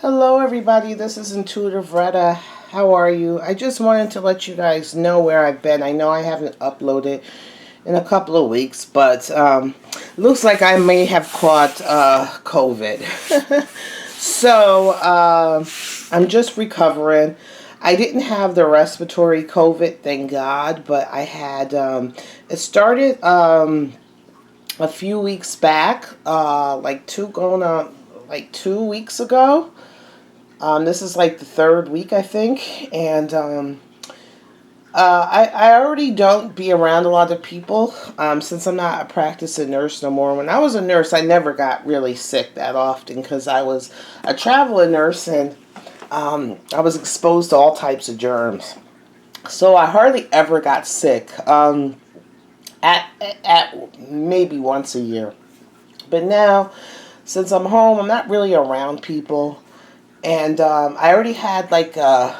Hello, everybody. This is Intuitive Retta. How are you? I just wanted to let you guys know where I've been. I know I haven't uploaded in a couple of weeks, but looks like I may have caught COVID. So I'm just recovering. I didn't have the respiratory COVID, thank God, but I had it started a few weeks back, like 2 weeks ago. This is like the third week, I think, and I already don't be around a lot of people since I'm not a practicing nurse no more. When I was a nurse, I never got really sick that often because I was a traveling nurse and I was exposed to all types of germs. So I hardly ever got sick. At maybe once a year. But now, since I'm home, I'm not really around people. And I already had like a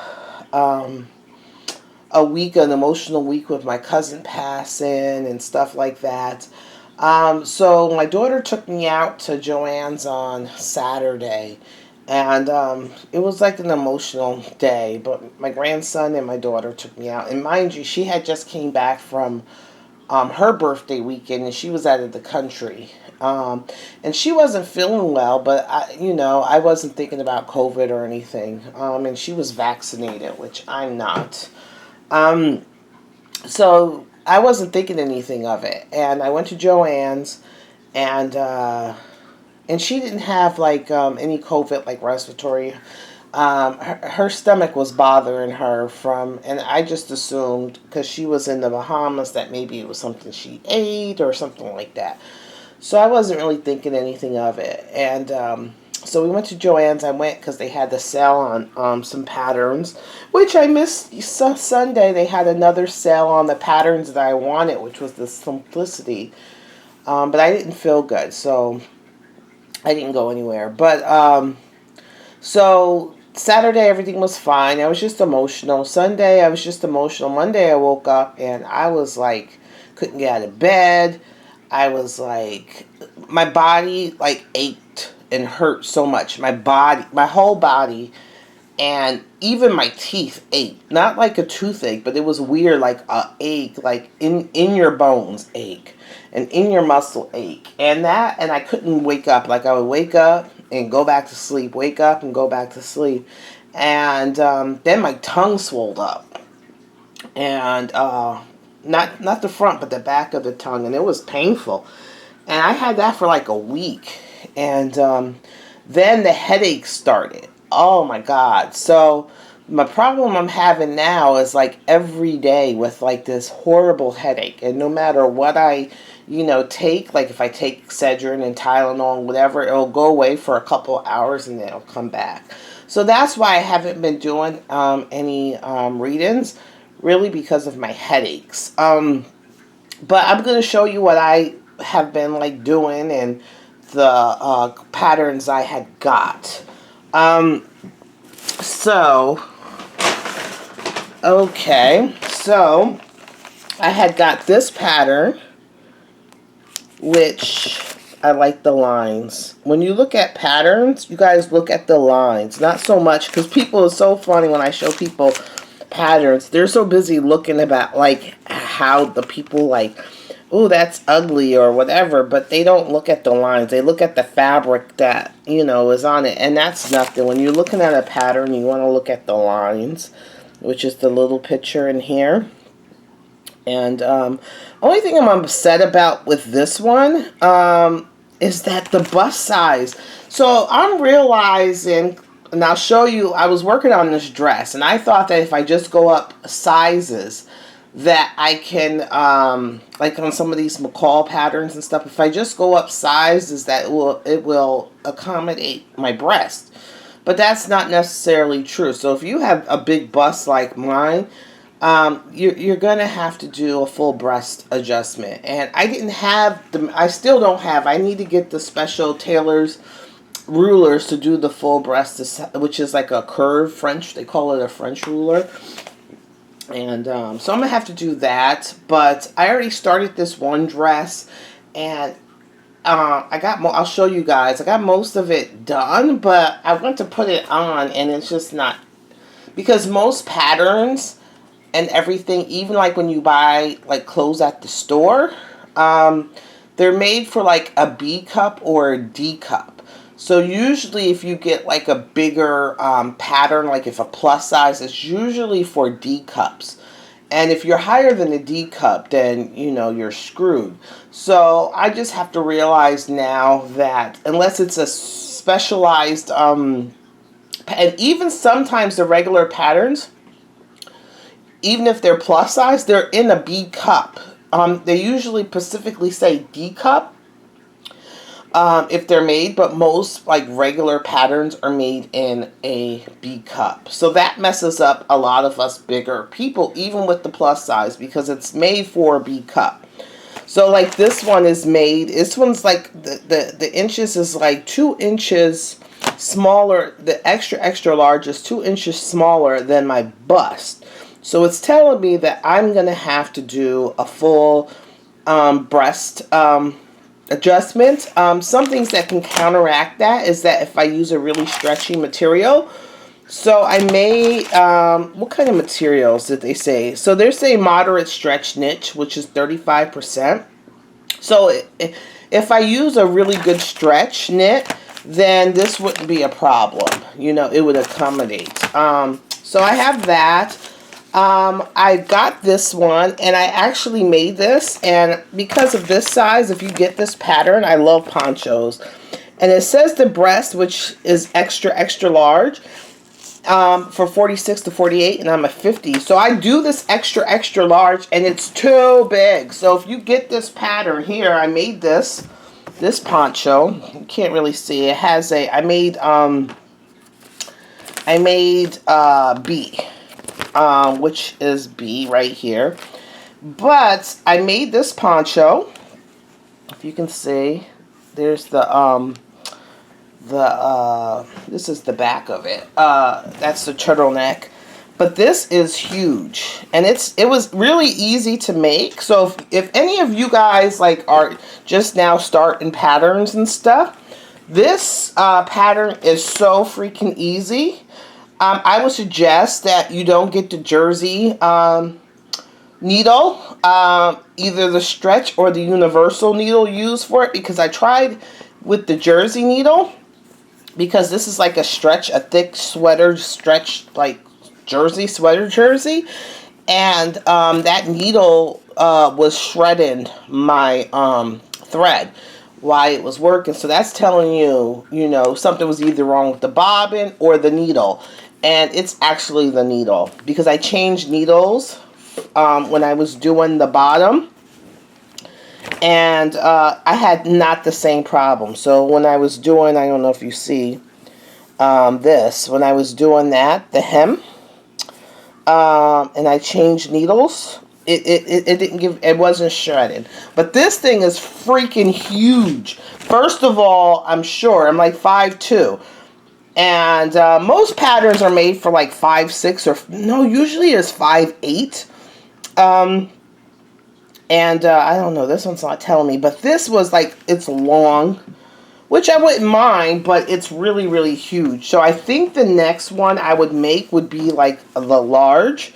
week, an emotional week with my cousin passing and stuff like that. So my daughter took me out to Joanne's on Saturday. And it was like an emotional day. But my grandson and my daughter took me out. And mind you, she had just came back from her birthday weekend, and she was out of the country. And she wasn't feeling well, but I wasn't thinking about COVID or anything. And she was vaccinated, which I'm not. So I wasn't thinking anything of it. And I went to Joanne's, and she didn't have like any COVID, like respiratory. Her stomach was bothering her and I just assumed because she was in the Bahamas that maybe it was something she ate or something like that. So I wasn't really thinking anything of it. And so we went to Joann's. I went because they had the sale on some patterns, which I missed. Sunday they had another sale on the patterns that I wanted, which was the Simplicity. But I didn't feel good, so I didn't go anywhere. But so Saturday everything was fine. I was just emotional. Sunday I was just emotional. Monday I woke up and I was like, couldn't get out of bed. I was like, my body like ached and hurt so much. My whole body, and even my teeth ached. Not like a toothache, but it was weird, like a ache, like in your bones ache, and in your muscle ache, and I couldn't wake up. Like I would wake up and go back to sleep, wake up and go back to sleep, and then my tongue swelled up, and not the front, but the back of the tongue, and it was painful. And I had that for like a week, and then the headache started. Oh my God! So my problem I'm having now is like every day with like this horrible headache, and no matter what I take, like if I take Excedrin and Tylenol and whatever, it'll go away for a couple hours and then it'll come back. So that's why I haven't been doing any readings, really because of my headaches. But I'm going to show you what I have been like doing and the patterns I had got. So, okay, so I had got this pattern, which I like the lines. When you look at patterns, you guys look at the lines, not so much, because people are so funny when I show people patterns. They're so busy looking about like how the people like, oh, that's ugly or whatever, but they don't look at the lines. They look at the fabric that is on it, and that's nothing. When you're looking at a pattern, you want to look at the lines, which is the little picture in here. And only thing I'm upset about with this one is that the bust size. So I'm realizing, and I'll show you, I was working on this dress, and I thought that if I just go up sizes, that I can, like on some of these McCall patterns and stuff, if I just go up sizes, that it will accommodate my breast. But that's not necessarily true. So if you have a big bust like mine, you're going to have to do a full breast adjustment. And I still don't have, I need to get the special tailor's rulers to do the full breast, which is like a curved French, they call it a French ruler. And so I'm going to have to do that. But I already started this one dress, and I'll show you guys. I got most of it done, but I went to put it on, and it's just not, because most patterns and everything, even like when you buy like clothes at the store, they're made for like a B cup or a D cup. So usually if you get like a bigger pattern, like if a plus size, it's usually for D cups. And if you're higher than a D cup, then, you know, you're screwed. So I just have to realize now that unless it's a specialized, and even sometimes the regular patterns, even if they're plus size, they're in a B cup. They usually specifically say D cup if they're made, but most like regular patterns are made in a B cup. So that messes up a lot of us bigger people, even with the plus size, because it's made for a B cup. So like this one is made, this one's like the inches is like 2 inches smaller. The extra large is 2 inches smaller than my bust. So it's telling me that I'm going to have to do a full breast adjustment. Some things that can counteract that is that if I use a really stretchy material. So I made, what kind of materials did they say? So they're saying moderate stretch niche, which is 35%. So if I use a really good stretch knit, then this wouldn't be a problem. You know, it would accommodate. So I have that. I got this one, and I actually made this, and because of this size, if you get this pattern, I love ponchos. And it says the breast, which is extra large, for 46 to 48, and I'm a 50. So I do this extra large, and it's too big. So if you get this pattern here, I made this poncho. You can't really see. It has a, I made B. Which is B right here. But I made this poncho. If you can see, there's this is the back of it. That's the turtleneck. But this is huge, and it was really easy to make. So if any of you guys like are just now starting patterns and stuff, this pattern is so freaking easy. I would suggest that you don't get the jersey needle, either the stretch or the universal needle used for it, because I tried with the jersey needle, because this is like a stretch, a thick sweater stretch, like sweater jersey, and that needle was shredding my thread while it was working. So that's telling you, you know, something was either wrong with the bobbin or the needle. And it's actually the needle, because I changed needles when I was doing the bottom, and I had not the same problem. So when I was doing, I don't know if you see this, when I was doing that, the hem, and I changed needles, it didn't give, it wasn't shredded. But this thing is freaking huge. First of all, I'm like 5'2". And most patterns are made for like 5'6", or no, usually it's 5'8". And I don't know, this one's not telling me, but this was like, it's long, which I wouldn't mind, but it's really huge. So I think the next one I would make would be like the large.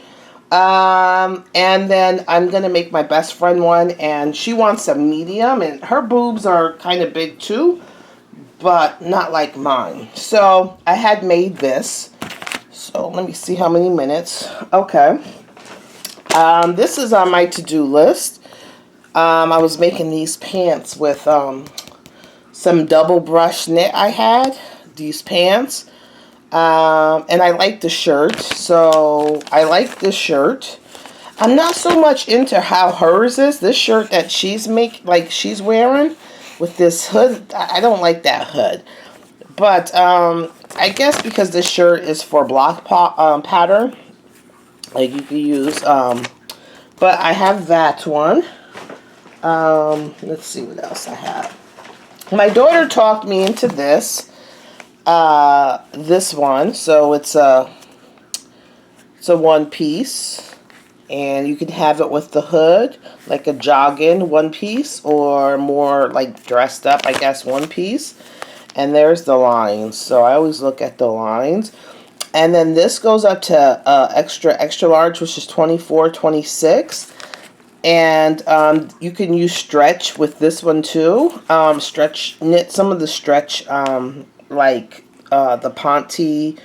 And then I'm going to make my best friend one, and she wants a medium, and her boobs are kind of big too, but not like mine. So I had made this. So let me see how many minutes. Okay. This is on my to-do list. I was making these pants with some double brush knit I had. These pants. And I like the shirt. So I like this shirt. I'm not so much into how hers is. This shirt that she's wearing with this hood, I don't like that hood. But I guess because this shirt is for block pattern, like you can use, but I have that one. Let's see what else I have. My daughter talked me into this one. So it's a one piece, And you can have it with the hood, like a jogging one piece, or more like dressed up, I guess, one piece. And there's the lines. So I always look at the lines. And then this goes up to extra large, which is 24, 26. And you can use stretch with this one too. Knit some of the stretch, like the ponte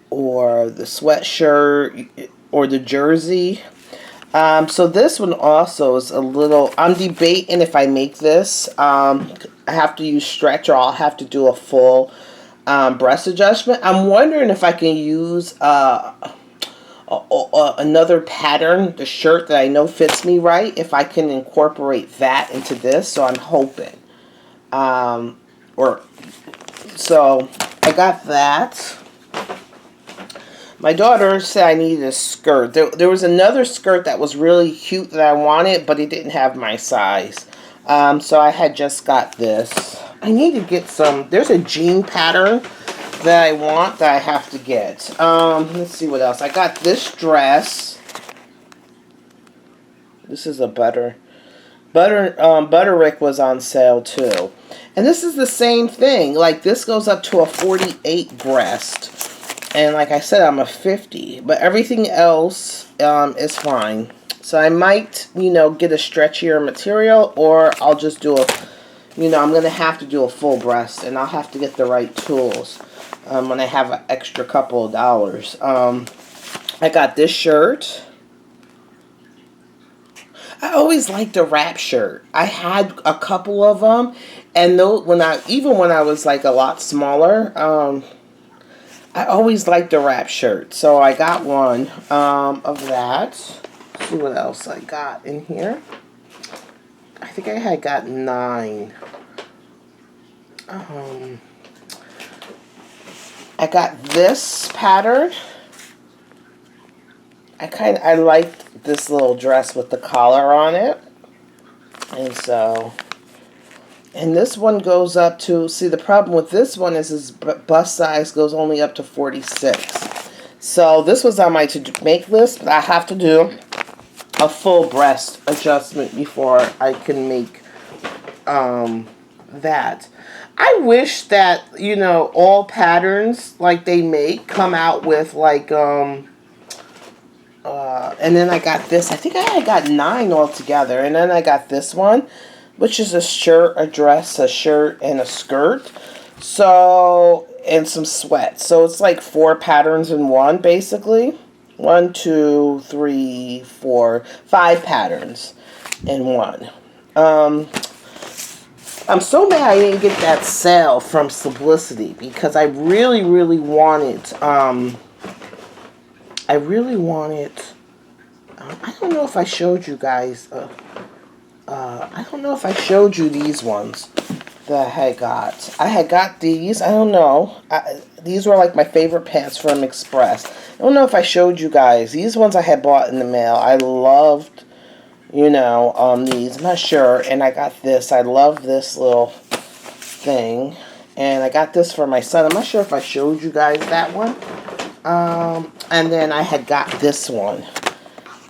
or the sweatshirt or the jersey. So this one also is a little, I'm debating if I make this. I have to use stretch, or I'll have to do a full breast adjustment. I'm wondering if I can use another pattern, the shirt that I know fits me right, if I can incorporate that into this. So I'm hoping. So I got that. My daughter said I needed a skirt. There was another skirt that was really cute that I wanted, but it didn't have my size. So I had just got this. I need to get some. There's a jean pattern that I want that I have to get. Let's see what else. I got this dress. This is a Butterick was on sale too. And this is the same thing. Like, this goes up to a 48 breast. And like I said, I'm a 50. But everything else is fine. So I might, get a stretchier material, or I'll just do a, I'm going to have to do a full breast. And I'll have to get the right tools when I have an extra couple of dollars. I got this shirt. I always liked a wrap shirt. I had a couple of them, and when I was like a lot smaller, I always liked a wrap shirt. So I got one of that. Let's see what else I got in here. I think I had got 9. I got this pattern. I liked this little dress with the collar on it. And this one goes up to, see, the problem with this one is his bust size goes only up to 46. So this was on my to-make list, but I have to do a full breast adjustment before I can make that. I wish that, all patterns like they make come out with like, and then I got this. I think I got 9 altogether. And then I got this one, which is a shirt, a dress, a shirt, and a skirt. So, and some sweats. So it's like 4 patterns in one, basically. 1, 2, 3, 4, 5 patterns in one. I'm so mad I didn't get that sale from Simplicity, because I really, really wanted, I don't know if I showed you guys, I don't know if I showed you these ones that I had got. I had got these, I don't know, these were like my favorite pants from Express. I don't know if I showed you guys. These ones I had bought in the mail. I loved, these. I'm not sure. And I got this. I love this little thing. And I got this for my son. I'm not sure if I showed you guys that one. And then I had got this one.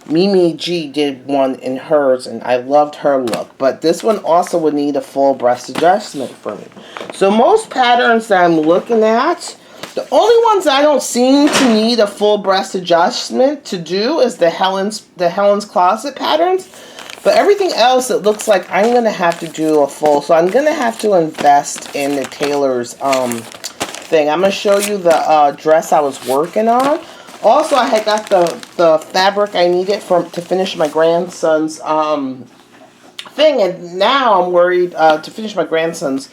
Mimi G did one in hers, and I loved her look. But this one also would need a full breast adjustment for me. So most patterns that I'm looking at, the only ones I don't seem to need a full breast adjustment to do is the Helen's Closet patterns. But everything else, it looks like I'm going to have to do a full. So I'm going to have to invest in the tailor's thing. I'm going to show you the dress I was working on. Also, I had got the fabric I needed to finish my grandson's thing. And now I'm worried to finish my grandson's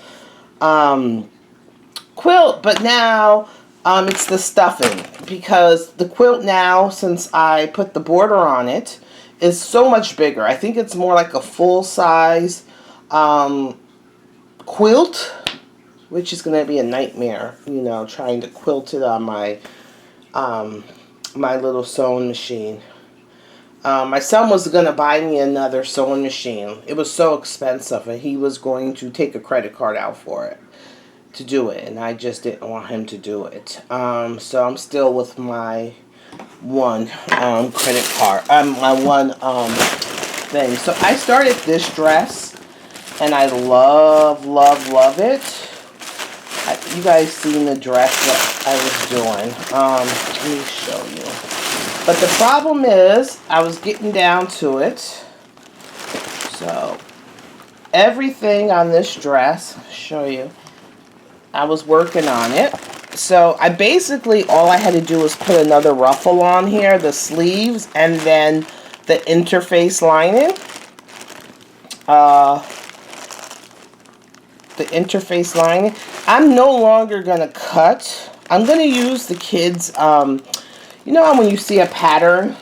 quilt. But now it's the stuffing. Because the quilt now, since I put the border on it, is so much bigger. I think it's more like a full-size quilt, which is going to be a nightmare, trying to quilt it on my my little sewing machine. My son was going to buy me another sewing machine. It was so expensive, and he was going to take a credit card out for it to do it, and I just didn't want him to do it. So I'm still with my one credit card. My one thing. So I started this dress, and I love, love, love it. You guys seen the dress that I was doing. Let me show you. But the problem is, I was getting down to it. So everything on this dress, I'll show you. I was working on it. So I basically, all I had to do was put another ruffle on here, the sleeves, and then the interface lining. The interface lining. I'm no longer going to cut. I'm going to use the kids, you know when you see a pattern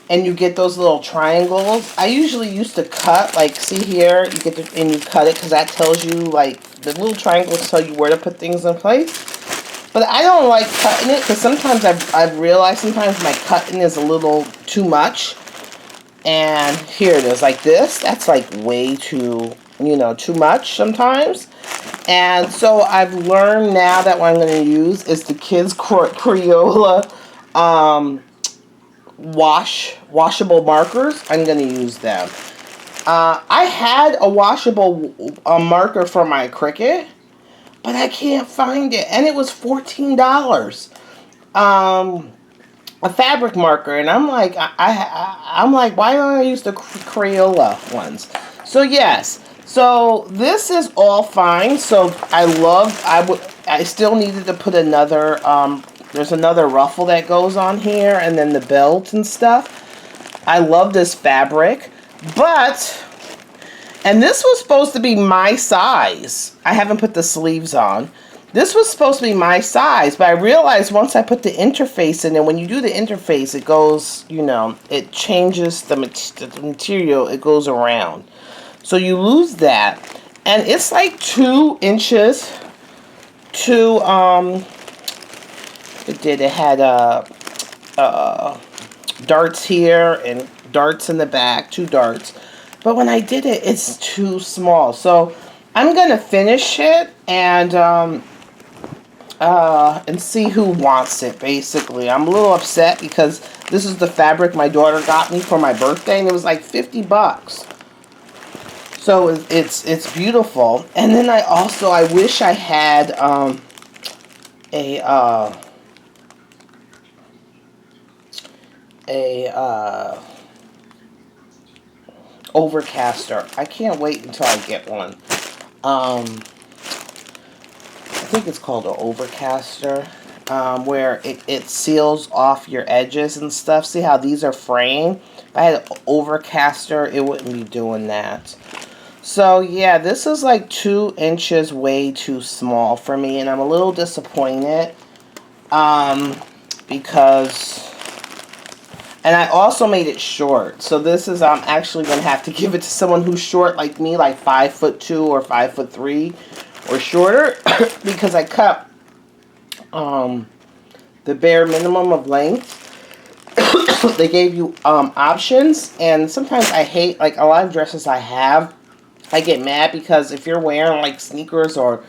and you get those little triangles? I usually used to cut, like, see here, you get the, and you cut it because that tells you, like, the little triangles tell you where to put things in place. But I don't like cutting it because sometimes I've realized sometimes my cutting is a little too much. And here it is, like this. That's like way too, you know, too much sometimes. And so I've learned now that what I'm going to use is the Kids Crayola washable markers. I'm going to use them. I had a washable marker for my Cricut, but I can't find it. And it was $14. A fabric marker, and I'm like, I'm like, why don't I use the Crayola ones? So yes, so this is all fine. So I still needed to put another, there's another ruffle that goes on here, and then the belt and stuff. I love this fabric, and this was supposed to be my size. I haven't put the sleeves on. This was supposed to be my size, but I realized once I put the interface in, and when you do the interface, it goes, you know, it changes the material, it goes around. So you lose that. And it's like 2 inches to, it had darts here and darts in the back, 2 darts. But when I did it, it's too small. So I'm going to finish it and see who wants it, basically. I'm a little upset because this is the fabric my daughter got me for my birthday, and it was like 50 bucks. So it's beautiful. And then I wish I had overcaster. I can't wait until I get one. I think it's called an overcaster, where it seals off your edges and stuff. See how these are framed? If I had an overcaster, it wouldn't be doing that. So yeah, this is like 2 inches way too small for me, and I'm a little disappointed because, and I also made it short. So this is, I'm actually going to have to give it to someone who's short like me, like 5'2" or 5'3". Or shorter, because I cut the bare minimum of length. They gave you options, and sometimes I hate, like, a lot of dresses I have, I get mad because if you're wearing like sneakers or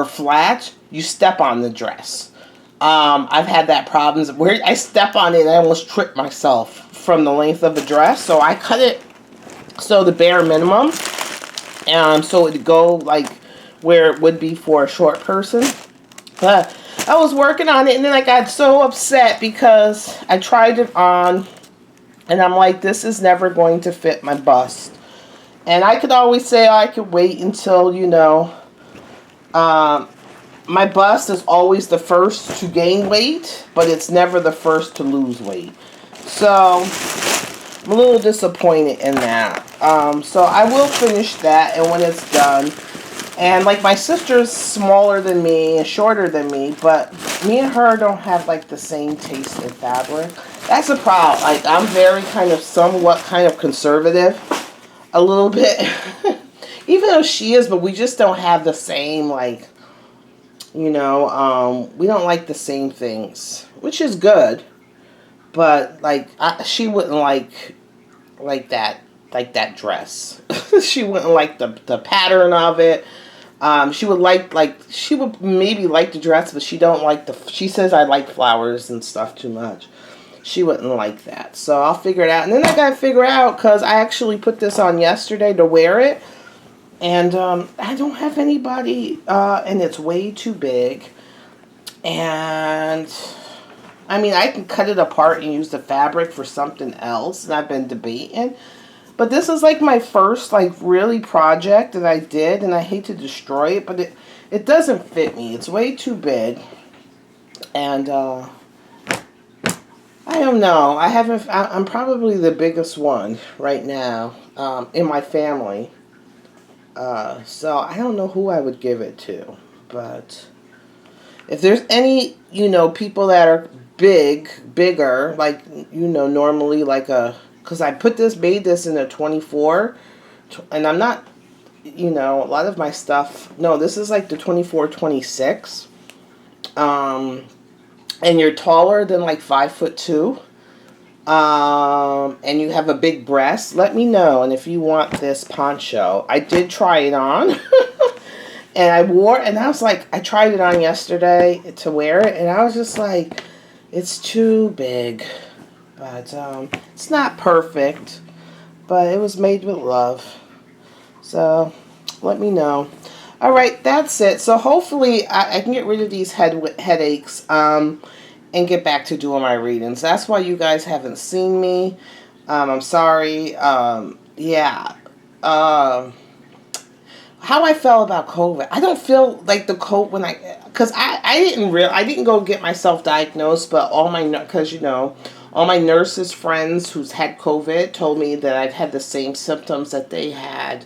flats, you step on the dress. I've had that problems where I step on it and I almost trip myself from the length of the dress, so I cut it so the bare minimum, so it'd go like where it would be for a short person. But I was working on it, and then I got so upset because I tried it on, and I'm like, this is never going to fit my bust. And I could always say I could wait until, you know, my bust is always the first to gain weight, but it's never the first to lose weight. So I'm a little disappointed in that. So I will finish that, and when it's done, and like my sister's smaller than me and shorter than me, but me and her don't have like the same taste in fabric. That's a problem. Like, I'm very somewhat conservative, a little bit, even though she is, but we just don't have the same, like, you know, we don't like the same things, which is good, but like she wouldn't like that dress. She wouldn't like the pattern of it. She would she would maybe like the dress, but she don't like she says I like flowers and stuff too much. She wouldn't like that. So I'll figure it out. And then I got to figure out, because I actually put this on yesterday to wear it. And I don't have anybody, and it's way too big. And, I mean, I can cut it apart and use the fabric for something else. And I've been debating. But this is like my first, like, really project that I did. And I hate to destroy it, but it doesn't fit me. It's way too big. And, I don't know. I'm probably the biggest one right now in my family. So I don't know who I would give it to. But if there's any, people that are bigger, like, normally like because I made this in a 24, and I'm not, a lot of my stuff, no, this is like the 24, 26. And you're taller than like 5'2", and you have a big breast, let me know. And if you want this poncho, I did try it on, and I wore, and I was like, I tried it on yesterday to wear it, and I was just like, it's too big, but it's not perfect, but it was made with love. So let me know. All right, that's it. So hopefully I can get rid of these headaches and get back to doing my readings. That's why you guys haven't seen me. I'm sorry. Yeah. How I felt about COVID. I don't feel like the COVID because I didn't go get myself diagnosed, but all my nurses friends who's had COVID told me that I've had the same symptoms that they had.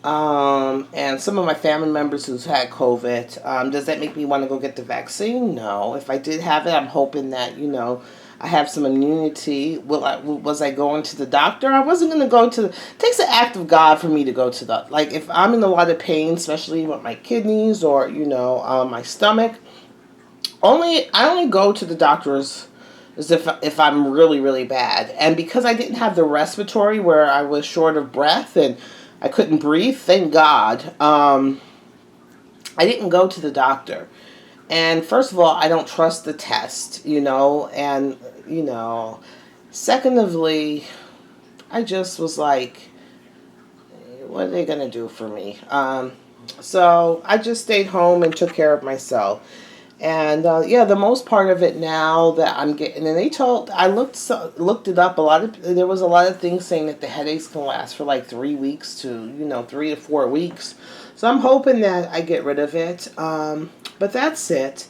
And some of my family members who's had COVID. Does that make me want to go get the vaccine? No. If I did have it, I'm hoping that, I have some immunity. Was I going to the doctor? I wasn't going to go to it takes an act of God for me to go to like, if I'm in a lot of pain, especially with my kidneys or, my stomach, I only go to the doctors as if I'm really, really bad. And because I didn't have the respiratory where I was short of breath and I couldn't breathe, thank God, I didn't go to the doctor. And first of all, I don't trust the test, and, secondly, I just was like, what are they going to do for me? So I just stayed home and took care of myself. And yeah, the most part of it now that I'm getting, and I looked it up. There was a lot of things saying that the headaches can last for like 3 weeks to 3 to 4 weeks. So I'm hoping that I get rid of it. But that's it.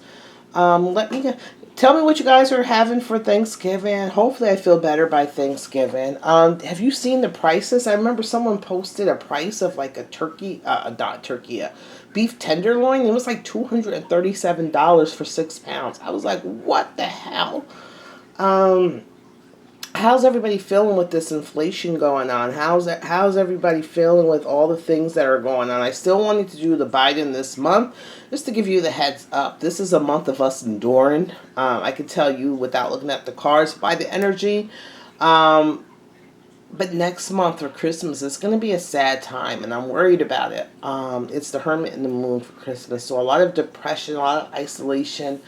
Tell me what you guys are having for Thanksgiving. Hopefully I feel better by Thanksgiving. Have you seen the prices? I remember someone posted a price of like a beef tenderloin. It was like $237 for 6 pounds. I was like, what the hell? How's everybody feeling with this inflation going on? How's everybody feeling with all the things that are going on? I still wanted to do the Biden this month, just to give you the heads up. This is a month of us enduring. I can tell you without looking at the cards by the energy. But next month for Christmas, it's going to be a sad time, and I'm worried about it. It's the Hermit and the Moon for Christmas, so a lot of depression, a lot of isolation,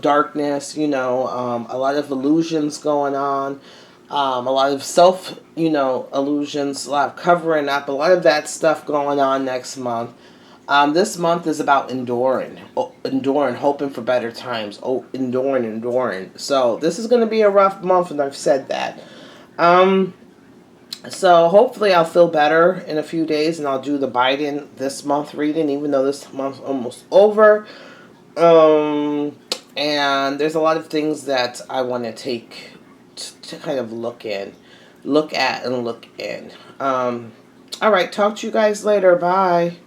darkness, a lot of illusions going on, a lot of self, illusions, a lot of covering up, a lot of that stuff going on next month. This month is about enduring, hoping for better times, enduring. So this is going to be a rough month, and I've said that. So hopefully I'll feel better in a few days, and I'll do the Biden this month reading, even though this month's almost over. And there's a lot of things that I want to take to kind of look at and look in. All right, talk to you guys later. Bye.